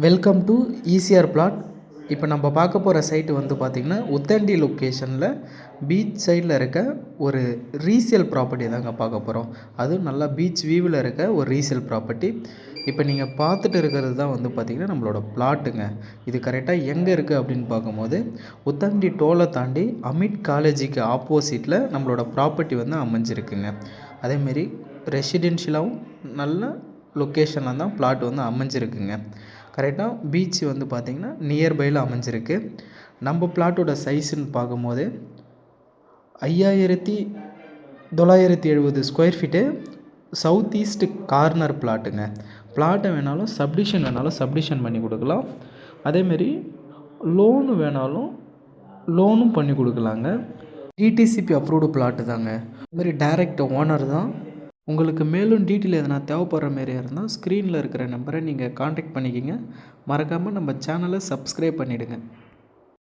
Welcome to ECR plot. இப்போ நம்ம பார்க்க போகிற சைட்டு வந்து பார்த்திங்கன்னா உத்தண்டி லொக்கேஷனில் பீச் சைடில் இருக்க ஒரு ரீசேல் ப்ராப்பர்ட்டி தாங்க பார்க்க போகிறோம். அதுவும் நல்லா பீச் வியூவில் இருக்க ஒரு ரீசேல் ப்ராப்பர்ட்டி. இப்போ நீங்கள் பார்த்துட்டு இருக்கிறது தான் வந்து பார்த்திங்கன்னா நம்மளோட பிளாட்டுங்க. இது கரெக்டாக எங்கே இருக்குது அப்படின்னு பார்க்கும்போது உத்தண்டி டோலை தாண்டி அமிட் காலேஜுக்கு ஆப்போசிட்டில் நம்மளோட ப்ராப்பர்ட்டி வந்து அமைஞ்சிருக்குங்க. அதேமாரி ரெசிடென்ஷியலாகவும் நல்ல லொக்கேஷனில் தான் பிளாட் வந்து அமைஞ்சிருக்குங்க. கரெக்டாக பீச் வந்து பார்த்திங்கன்னா நியர்பையில் அமைஞ்சிருக்கு. நம்ம பிளாட்டோட சைஸுன்னு பார்க்கும்போது 5970 square feet south east corner பிளாட்டுங்க. பிளாட்டை வேணாலும் சப்டிஷன் வேணாலும் சப்டிஷன் பண்ணி கொடுக்கலாம். அதேமாரி லோனு வேணாலும் லோனும் பண்ணி கொடுக்கலாங்க. டிடிசிபி அப்ரூவ்டு பிளாட்டு தாங்க. அதுமாரி டைரக்ட் ஓனர் தான். உங்களுக்கு மேலும் டீட்டெயில் எதனா தேவைப்படுற மாரியா இருந்தால் ஸ்க்ரீனில் இருக்கிற நம்பரை நீங்கள் காண்டாக்ட் பண்ணிக்கிங்க. மறக்காமல் நம்ம சேனலை சப்ஸ்கிரைப் பண்ணிவிடுங்க.